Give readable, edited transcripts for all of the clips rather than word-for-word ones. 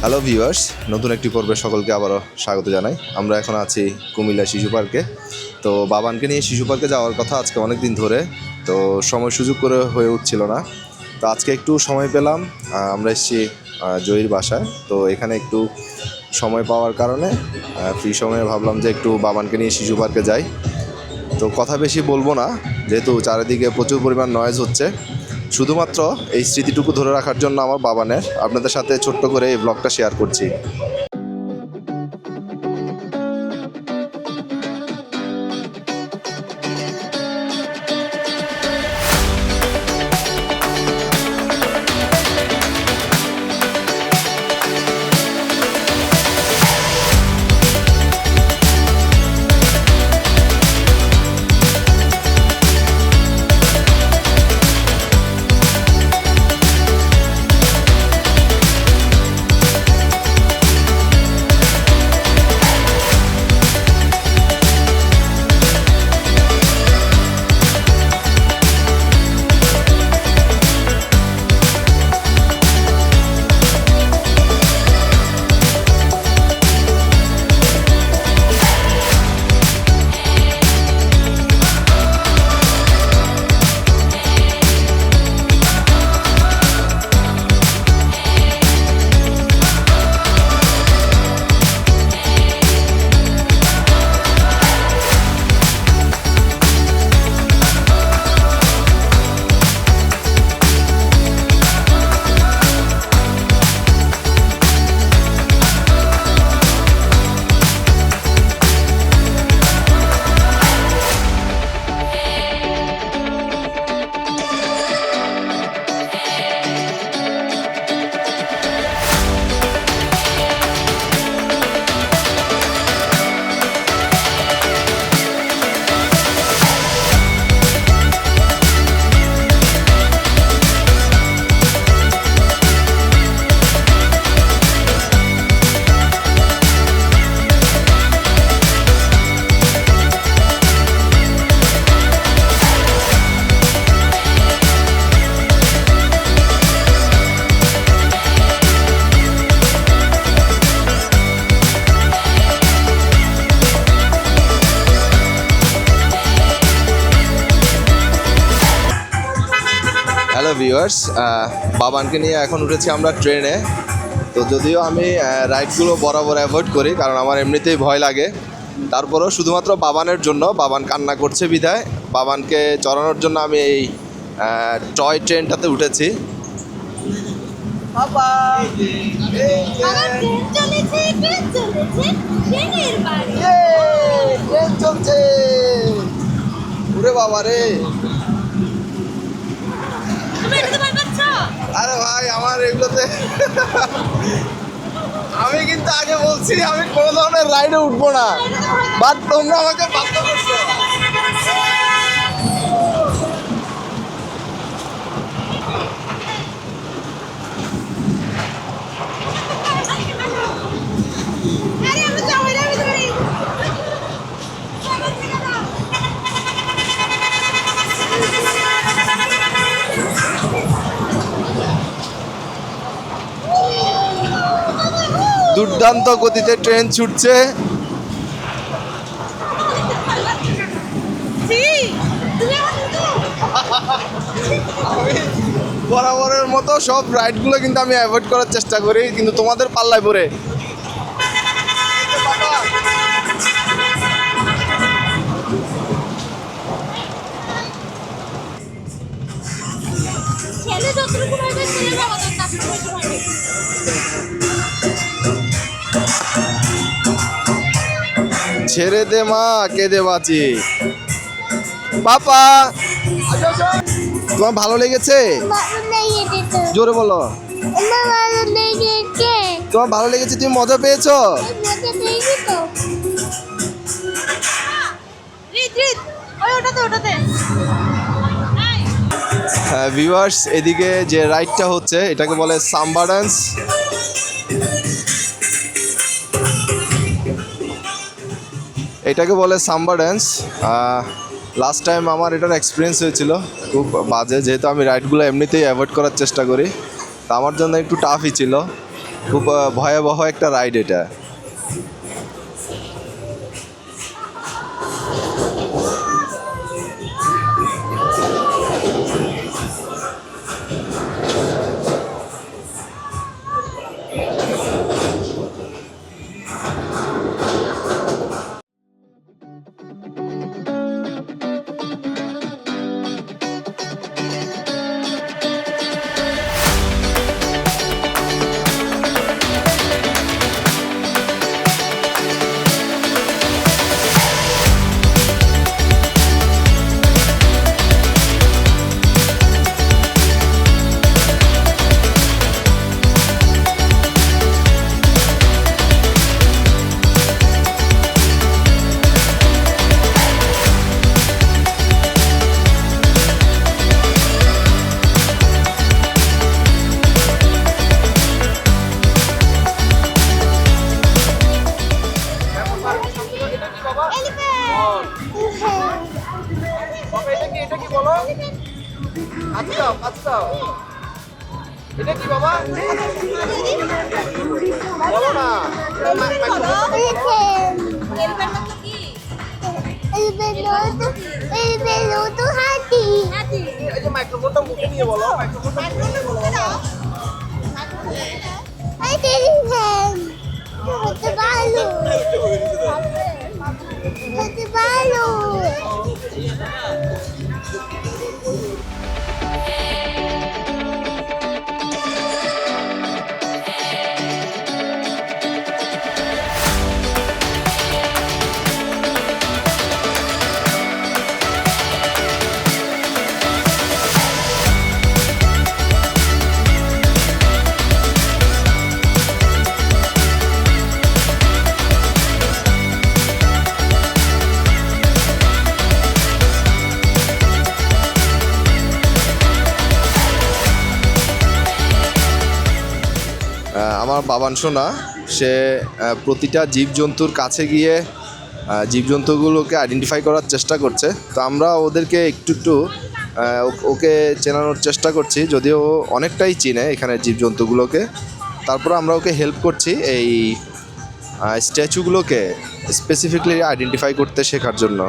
Hello viewers, নতুন একটি পর্বে সকলকে আবারও স্বাগত জানাই। আমরা এখন আছি কুমিল্লা শিশু পার্কে। তো বাবানকে নিয়ে শিশু পার্কে যাওয়ার কথা আজকে অনেক দিন ধরে, তো সময় সুযোগ করে হয়ে উঠছিল না। তো আজকে একটু সময় পেলাম, আমরা এসেছি জয়ীর বাসায়। তো এখানে একটু সময় পাওয়ার কারণে ফ্রি সময়ে ভাবলাম যে একটু বাবানকে নিয়ে শিশু পার্কে যাই। তো কথা বেশি বলবো না, যেহেতু চারিদিকে প্রচুর পরিমাণ নয়েজ হচ্ছে। শুধুমাত্র এই স্মৃতিটুকু ধরে রাখার জন্য আমার বাবানের আপনাদের সাথে ছোট্ট করে এই ব্লগটা শেয়ার করছি। হ্যালো ভিউয়ার্স, বাবানকে নিয়ে এখন উঠেছি আমরা ট্রেনে। তো যদিও আমি রাইডগুলো বরাবর অ্যাভয়েড করি, কারণ আমার এমনিতেই ভয় লাগে। তারপরেও শুধুমাত্র বাবানের জন্য, বাবান কান্না করছে বিধায় বাবানকে চড়ানোর জন্য আমি এই টয় ট্রেনটাতে উঠেছি। ট্রেন চলছে, ওরে বাবা রে! আরে ভাই, আমার এগুলোতে আমি কিন্তু আগে বলছি আমি কোনো ধরনের রাইডে উঠবো না, বাট তোমরা আমাকে বাধ্য করছো। দুর্দান্ত গতিতে ট্রেন ছুটছে। আমি বরাবরের মতো সব রাইডগুলো কিন্তু আমি অ্যাভয়েড করার চেষ্টা করি, কিন্তু তোমাদের পাল্লায় পড়ে ছেড়ে দে মা, কেঁদে বাঁচি। পাপা, তোমার ভালো লেগেছে? জোরে বলো। তোমার ভালো লেগেছে? তুমি মজা পেয়েছো? হ্যাঁ ভিউয়ার্স, এদিকে যে রাইডটা হচ্ছে এটাকে বলে সাম্বা ডান্স। এটাকে বলে সাম্বা ডান্স। লাস্ট টাইম আমার এটার এক্সপিরিয়েন্স হয়েছিল খুব বাজে, যেহেতু আমি রাইডগুলো এমনিতেই অ্যাভয়েড করার চেষ্টা করি, তা আমার জন্য একটু টাফই ছিল। খুব ভয়াবহ একটা রাইড এটা। এটা কি বলো? আচ্ছা আচ্ছা এটা কি বাবা? বলো না। এই যে মাইক্রোফোনটা মুখে নিয়ে বলো, মাইক্রোফোনটা মুখে নিয়ে বলো বাবা। আমার বাবান সোনা সে প্রতিটা জীবজন্তুর কাছে গিয়ে জীবজন্তুগুলোকে আইডেন্টিফাই করার চেষ্টা করছে। তো আমরা ওদেরকে একটু একটু ওকে চেনানোর চেষ্টা করছি, যদিও ও অনেকটাই চিনে এখানে জীবজন্তুগুলোকে। তারপর আমরা ওকে হেল্প করছি এই স্ট্যাচুগুলোকে স্পেসিফিকলি আইডেন্টিফাই করতে শেখার জন্য।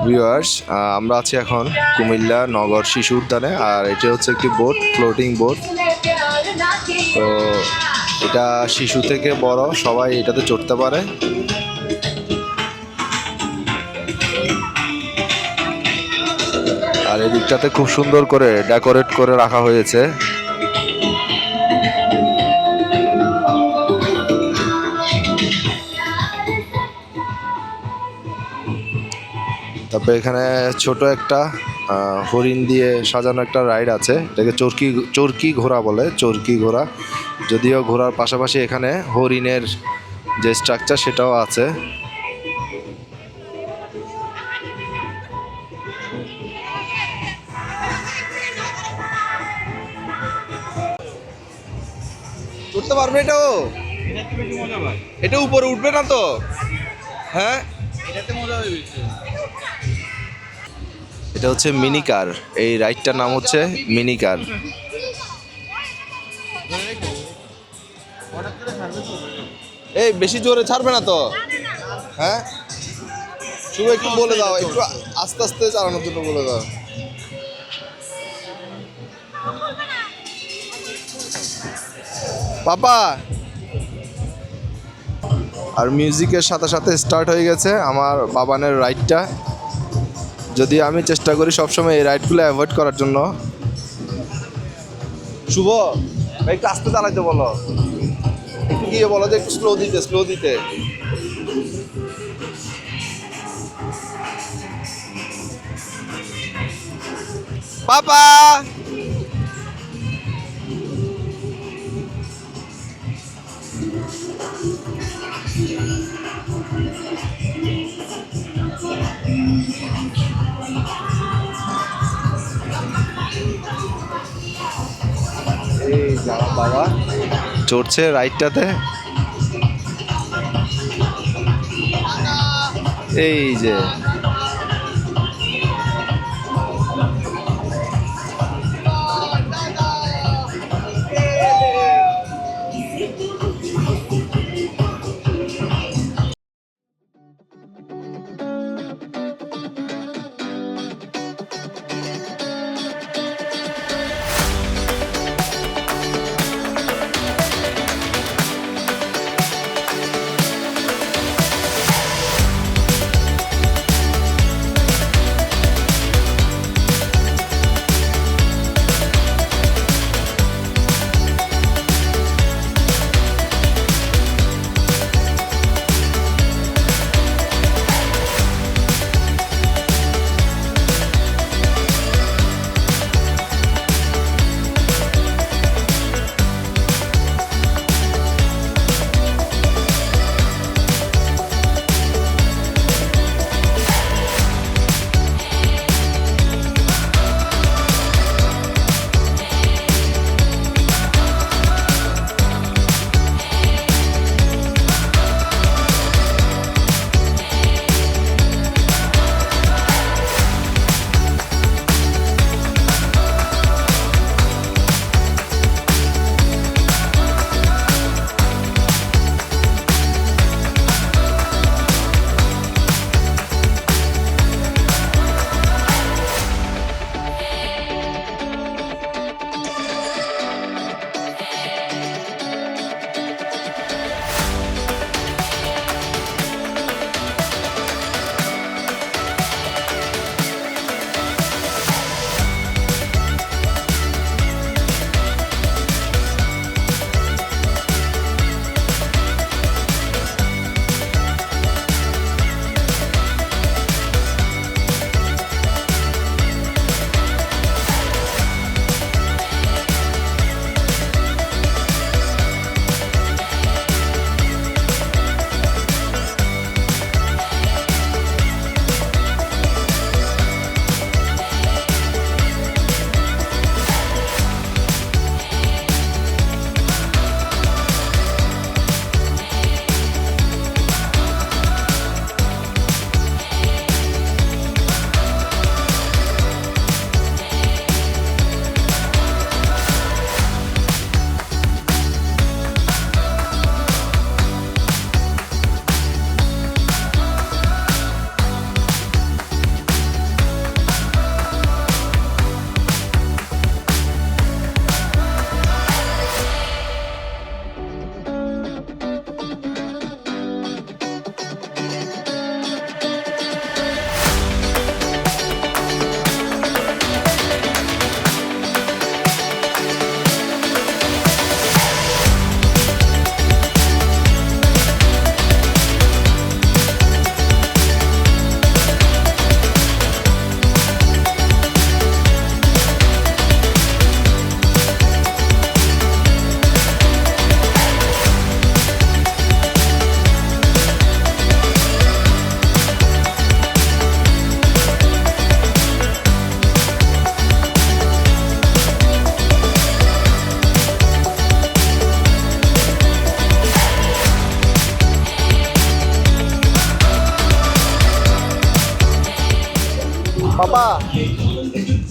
ভিউয়ার্স, আমরা আছি এখন কুমিল্লা নগর শিশু উদ্যানে, আর এটা হচ্ছে একটি বোট, ফ্লোটিং বোট। তো এটা শিশু থেকে বড় সবাই এটাতে চড়তে পারে। আর এই দিকটাতে খুব সুন্দর করে ডেকোরেট করে রাখা হয়েছে। তারপরে এখানে ছোট একটা হরিণ দিয়ে সাজানো একটা রাইড আছে, এটাকে চরকি ঘোড়া বলে, চরকি ঘোড়া। যদিও ঘোড়ার পাশাপাশি এখানে হরিণের যে স্ট্রাকচার সেটাও আছে। উঠতে পারবে এটাও? এটা উপরে উঠবে না তো? হ্যাঁ, এটাতে মজা হবে বেশি। এটা হচ্ছে মিনি কার। এই রাইডটার নাম হচ্ছে মিনি কার। এই বেশি জোরে ছাড়বে না তো? হ্যাঁ, শুধু একটু বলে দাও, একটু আস্তে আস্তে চালানোর জন্য বলে দাও। পাপা। আর মিউজিকের সাথে সাথে স্টার্ট হয়ে গেছে আমার বাবানের রাইডটা। যদি আমি চেষ্টা করি সবসময় এই রাইডগুলো অ্যাভয়েড করার জন্য। শুভ, একটু আস্তে চালাইতে বলো, একটু গিয়ে বলো যে একটু স্লো দিতে। পাপা। এই যারা বাবা চড়ছে রাইডটাতে, এই যে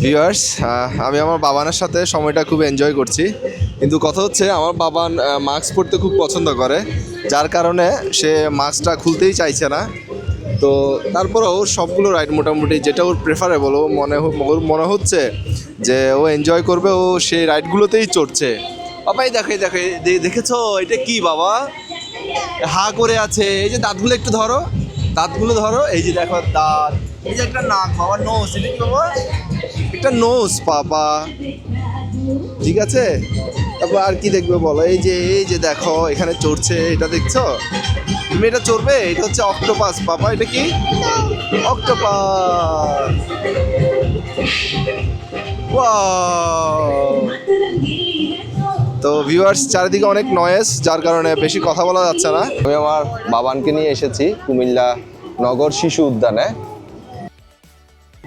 ভিউয়ার্স, আমি আমার বাবানের সাথে সময়টা খুব এনজয় করছি, কিন্তু কথা হচ্ছে আমার বাবান মাস্ক পরতে খুব পছন্দ করে, যার কারণে সে মাস্কটা খুলতেই চাইছে না। তো তারপরেও ওর সবগুলো রাইড মোটামুটি যেটা ওর প্রেফারেবল, ওর মনে হচ্ছে যে ও এনজয় করবে, ও সেই রাইডগুলোতেই চড়ছে। বাবাই দেখে দেখে দেখেছো এটা কি বাবা, হা করে আছে, এই যে দাঁতগুলো একটু ধরো, দাঁতগুলো ধরো, এই যে দেখো দাঁত, এই যে একটা নাক বাবা, নোজ, এটা কি বাবা, একটা নোজ পাপা, ঠিক আছে। তারপর আর কি দেখবে বলো, এই যে দেখো এখানে চড়ছে, এটা দেখছো তুমি, এটা চড়বে, এটা হচ্ছে অক্টোপাস পাপা, এটা কি অক্টোপাস, ওয়াও। তো ভিউয়ার্স, চারিদিকে অনেক নয়েজ, যার কারণে বেশি কথা বলা যাচ্ছে না। আমি আমার বাবানকে নিয়ে এসেছি কুমিল্লা নগর শিশু উদ্যানে।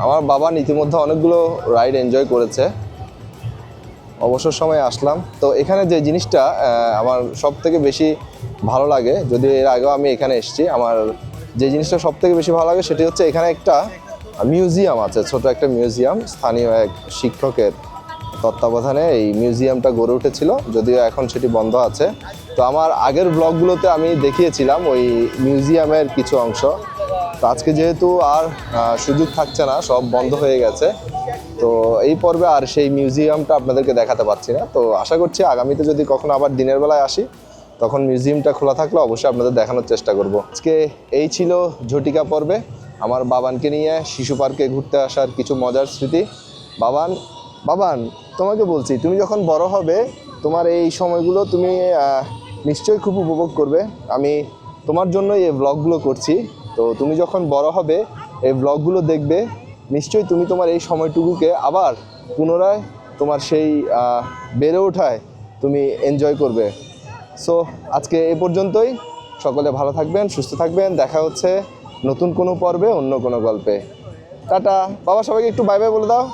আমার বাবান ইতিমধ্যে অনেকগুলো রাইড এনজয় করেছে, অবসর সময়ে আসলাম। তো এখানে যে জিনিসটা আমার সব থেকে বেশি ভালো লাগে, যদিও এর আগেও আমি এখানে এসেছি, আমার যে জিনিসটা সব থেকে বেশি ভালো লাগে সেটি হচ্ছে এখানে একটা মিউজিয়াম আছে, ছোট একটা মিউজিয়াম, স্থানীয় এক শিক্ষকের তত্ত্বাবধানে এই মিউজিয়ামটা গড়ে উঠেছিল, যদিও এখন সেটি বন্ধ আছে। তো আমার আগের ব্লগগুলোতে আমি দেখিয়েছিলাম ওই মিউজিয়ামের কিছু অংশ। তো আজকে যেহেতু আর সুযোগ থাকছে না, সব বন্ধ হয়ে গেছে, তো এই পর্বে আর সেই মিউজিয়ামটা আপনাদেরকে দেখাতে পারছি না। তো আশা করছি আগামীতে যদি কখনো আবার দিনের বেলায় আসি, তখন মিউজিয়ামটা খোলা থাকলে অবশ্যই আপনাদের দেখানোর চেষ্টা করব। আজকে এই ছিল ঝটিকা পর্বে আমার বাবানকে নিয়ে শিশু পার্কে ঘুরতে আসার কিছু মজার স্মৃতি। বাবান, তোমাকে বলছি, তুমি যখন বড় হবে তোমার এই সময়গুলো তুমি নিশ্চয়ই খুব উপভোগ করবে। আমি তোমার জন্যই এই ব্লগগুলো করছি। তো তুমি যখন বড় হবে এই ব্লগগুলো দেখবে, নিশ্চয়ই তুমি তোমার এই সময়টুকুকে আবার পুনরায় তোমার সেই বেড়ে ওঠায় তুমি এনজয় করবে। সো আজকে এ পর্যন্তই। সকলে ভালো থাকবেন, সুস্থ থাকবেন। দেখা হচ্ছে নতুন কোনো পর্বে, অন্য কোনো গল্পে। টাটা বাবা, সবাইকে একটু বাই বাই বলে দাও।